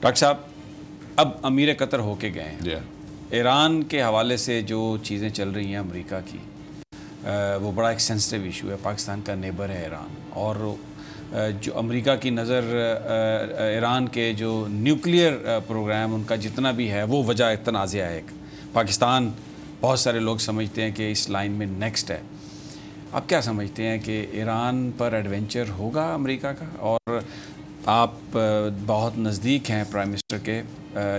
Doctor صاحب اب امیر قطر ہو کے گئے ہیں، ایران کے حوالے سے جو چیزیں چل رہی ہیں امریکہ کی، وہ بڑا ایک سینسٹیو ایشو ہے. پاکستان کا نیبر ہے ایران، اور جو امریکہ کی نظر ایران کے جو نیوکلیئر پروگرام ان کا جتنا بھی ہے وہ وجہ تنازع ہے. ایک پاکستان بہت سارے لوگ سمجھتے ہیں کہ اس لائن میں نیکسٹ ہے. آپ کیا سمجھتے ہیں کہ ایران پر ایڈونچر ہوگا امریکہ کا؟ اور آپ بہت نزدیک ہیں پرائم منسٹر کے،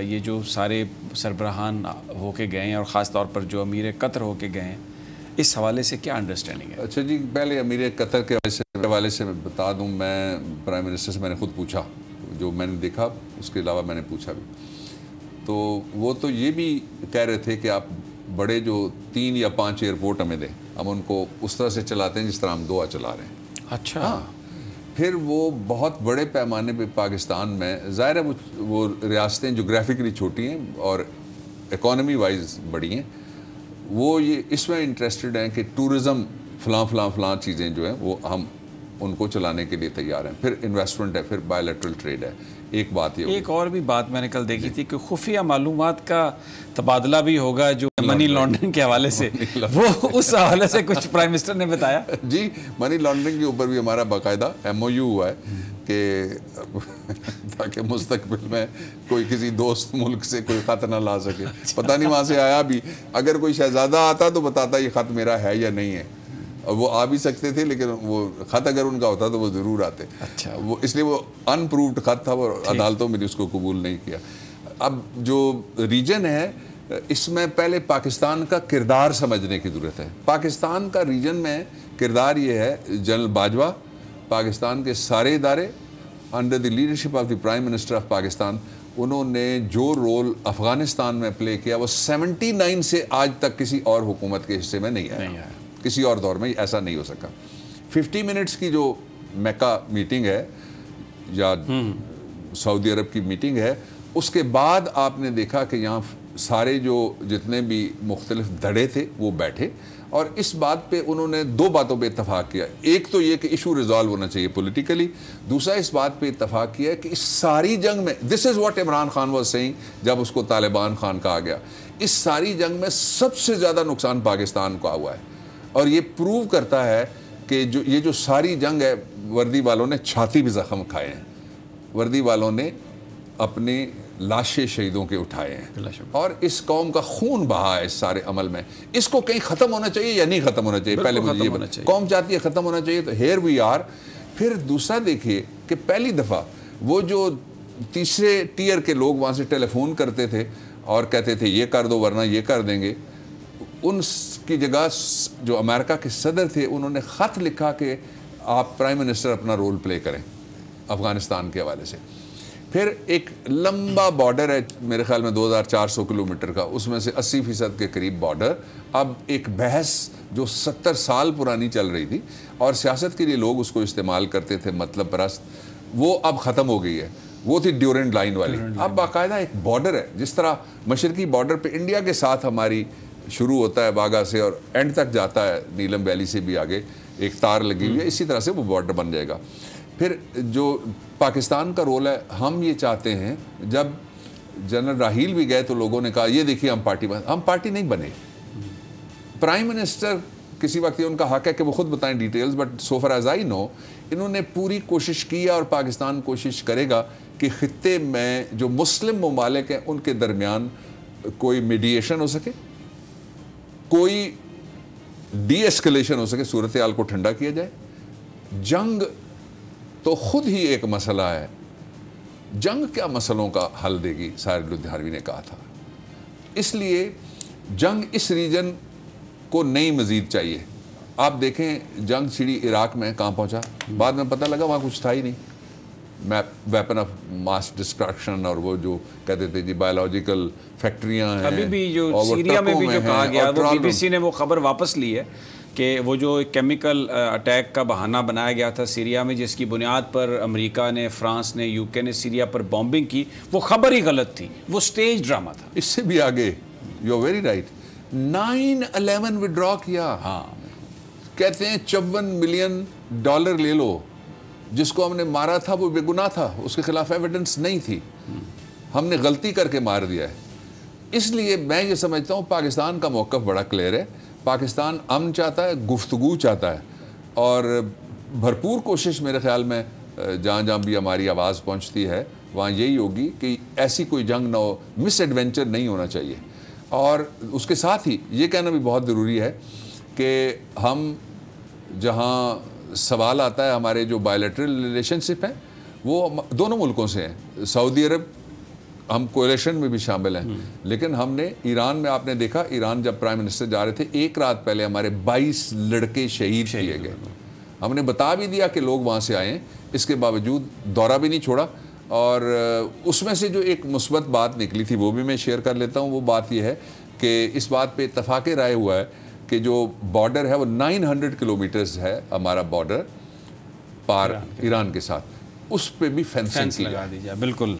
یہ جو سارے سربراہان ہو کے گئے ہیں اور خاص طور پر جو امیر قطر ہو کے گئے ہیں، اس حوالے سے کیا انڈرسٹینڈنگ ہے؟ اچھا جی، پہلے امیر قطر کے حوالے سے بتا دوں، میں پرائم منسٹر سے میں نے خود پوچھا، جو میں نے دیکھا اس کے علاوہ میں نے پوچھا بھی، تو وہ تو یہ بھی کہہ رہے تھے کہ آپ بڑے جو 3 یا 5 ایئرپورٹ ہمیں دیں، ہم ان کو اس طرح سے چلاتے ہیں جس طرح ہم دعا چلا رہے ہیں. اچھا. پھر وہ بہت بڑے پیمانے پہ پاکستان میں، ظاہر ہے وہ ریاستیں جغرافکلی چھوٹی ہیں اور اکانومی وائز بڑی ہیں، وہ یہ اس میں انٹرسٹڈ ہیں کہ ٹورزم فلاں چیزیں جو ہیں وہ ہم ان کو چلانے کے لیے تیار ہیں. پھر انویسٹمنٹ ہے، پھر بائیلیٹرل ٹریڈ ہے. ایک بات یہ ایک اور بھی بات میں نے کل دیکھی تھی کہ خفیہ معلومات کا تبادلہ بھی ہوگا جو منی لانڈرنگ کے حوالے سے، وہ اس حوالے سے کچھ پرائم منسٹر نے بتایا. جی، منی لانڈرنگ کے اوپر بھی ہمارا باقاعدہ MOU ہوا ہے کہ تاکہ مستقبل میں کوئی کسی دوست ملک سے کوئی خط نہ لا سکے. پتہ نہیں وہاں سے آیا بھی، اگر کوئی شہزادہ آتا تو بتاتا یہ خط میرا ہے یا نہیں ہے. وہ آ بھی سکتے تھے لیکن وہ خط اگر ان کا ہوتا تو وہ ضرور آتے. اچھا. وہ اس لیے وہ ان پروفڈ خط تھا اور عدالتوں میں اس کو قبول نہیں کیا. اب جو ریجن ہے اس میں پہلے پاکستان کا کردار سمجھنے کی ضرورت ہے. پاکستان کا ریجن میں کردار یہ ہے، جنرل باجوہ، پاکستان کے سارے ادارے under the leadership of the prime minister of Pakistan, انہوں نے جو رول افغانستان میں پلے کیا وہ 79 سے آج تک کسی اور حکومت کے حصے میں نہیں آیا. کسی اور دور میں ایسا نہیں ہو سکا. 50 منٹس کی جو میکہ میٹنگ ہے یا سعودی عرب کی میٹنگ ہے، اس کے بعد آپ نے دیکھا کہ یہاں سارے جو جتنے بھی مختلف دھڑے تھے وہ بیٹھے اور اس بات پہ انہوں نے 2 باتوں پہ اتفاق کیا. ایک تو یہ کہ ایشو ریزالو ہونا چاہیے پولیٹیکلی، دوسرا اس بات پہ اتفاق کیا کہ اس ساری جنگ میں، this is what Imran Khan was saying جب اس کو طالبان خان کہا گیا، اس ساری جنگ میں سب سے زیادہ نقصان پاکستان کو ہوا ہے. اور یہ پروو کرتا ہے کہ یہ جو ساری جنگ ہے، وردی والوں نے چھاتی بھی زخم کھائے ہیں، وردی والوں نے اپنی لاشیں شہیدوں کے اٹھائے ہیں اور اس قوم کا خون بہا ہے اس سارے عمل میں. اس کو کہیں ختم ہونا چاہیے یا نہیں ختم ہونا چاہیے؟ پہلے مجھے یہ قوم چاہتی ہے ختم ہونا چاہیے، تو ہیئر وی آر. پھر دوسرا دیکھیے کہ پہلی دفعہ وہ جو تیسرے ٹیئر کے لوگ وہاں سے ٹیلی فون کرتے تھے اور کہتے تھے یہ کر دو ورنہ یہ کر دیں گے، ان کی جگہ جو امریکہ کے صدر تھے انہوں نے خط لکھا کہ آپ پرائم منسٹر اپنا رول پلے کریں افغانستان کے حوالے سے. پھر ایک لمبا بارڈر ہے میرے خیال میں 2400 کلومیٹر کا، اس میں سے 80% کے قریب بارڈر. اب ایک بحث جو 70 سال پرانی چل رہی تھی اور سیاست کے لیے لوگ اس کو استعمال کرتے تھے مطلب پرست، وہ اب ختم ہو گئی ہے. وہ تھی ڈیورنٹ لائن والی. اب باقاعدہ ایک بارڈر ہے، جس طرح مشرقی بارڈر پہ انڈیا کے ساتھ ہماری شروع ہوتا ہے باگا سے اور اینڈ تک جاتا ہے نیلم ویلی سے بھی آگے ایک تار لگی ہوئی ہے، اسی طرح سے وہ بارڈر بن جائے گا. پھر جو پاکستان کا رول ہے، ہم یہ چاہتے ہیں، جب جنرل راحیل بھی گئے تو لوگوں نے کہا یہ دیکھیے ہم پارٹی نہیں بنے. پرائم منسٹر کسی وقت یہ ان کا حق ہے کہ وہ خود بتائیں details, but so far as I know انہوں نے پوری کوشش کی ہے اور پاکستان کوشش کرے گا کہ خطے میں جو مسلم ممالک ہیں ان کے درمیان کوئی میڈیشن ہو سکے، کوئی ڈی ایسکلیشن ہو سکے، صورتحال کو ٹھنڈا کیا جائے. جنگ تو خود ہی ایک مسئلہ ہے، جنگ کیا مسئلوں کا حل دے گی، ساحر لدھیانوی نے کہا تھا. اس لیے جنگ اس ریجن کو نہیں مزید چاہیے. آپ دیکھیں جنگ چھڑی عراق میں کہاں پہنچا، بعد میں پتہ لگا وہاں کچھ تھا ہی نہیں، ویپن آف ماس ڈسٹرکشن، اور وہ جو کہتے تھے جی بایولوجیکل فیکٹریاں ہیں. ابھی بھی جو سیریا میں بھی جو کہا گیا، وہ BBC نے وہ خبر واپس لی ہے کہ وہ جو کیمیکل اٹیک کا بہانہ بنایا گیا تھا سیریا میں، جس کی بنیاد پر امریکہ نے، فرانس نے، UK نے سیریا پر بامبنگ کی، وہ خبر ہی غلط تھی، وہ سٹیج ڈرامہ تھا. اس سے بھی آگے، یو ویری رائٹ، 9/11 وڈرا کیا. ہاں، کہتے ہیں $54 ملین لے لو، جس کو ہم نے مارا تھا وہ بے گناہ تھا، اس کے خلاف ایویڈنس نہیں تھی. ہم نے غلطی کر کے مار دیا ہے. اس لیے میں یہ سمجھتا ہوں پاکستان کا موقف بڑا کلیئر ہے. پاکستان امن چاہتا ہے, گفتگو چاہتا ہے, اور بھرپور کوشش میرے خیال میں جہاں جہاں بھی ہماری آواز پہنچتی ہے وہاں یہی ہوگی کہ ایسی کوئی جنگ نہ ہو, مس ایڈونچر نہیں ہونا چاہیے. اور اس کے ساتھ ہی یہ کہنا بھی بہت ضروری ہے کہ ہم جہاں سوال آتا ہے ہمارے جو بائیلیٹرل ریلیشن شپ ہیں وہ دونوں ملکوں سے ہیں. سعودی عرب ہم کولیشن میں بھی شامل ہیں, لیکن ہم نے ایران میں, آپ نے دیکھا ایران جب پرائم منسٹر جا رہے تھے ایک رات پہلے ہمارے 22 لڑکے شہید کیے گئے. ہم نے بتا بھی دیا کہ لوگ وہاں سے آئے ہیں, اس کے باوجود دورہ بھی نہیں چھوڑا. اور اس میں سے جو ایک مثبت بات نکلی تھی وہ بھی میں شیئر کر لیتا ہوں. وہ بات یہ ہے کہ اس بات پہ اتفاق رائے ہوا ہے کہ جو بارڈر ہے وہ 900 کلومیٹرز ہے ہمارا بارڈر پار ایران کے ساتھ, اس پہ بھی فینسنگ لگا دی جائے. بالکل.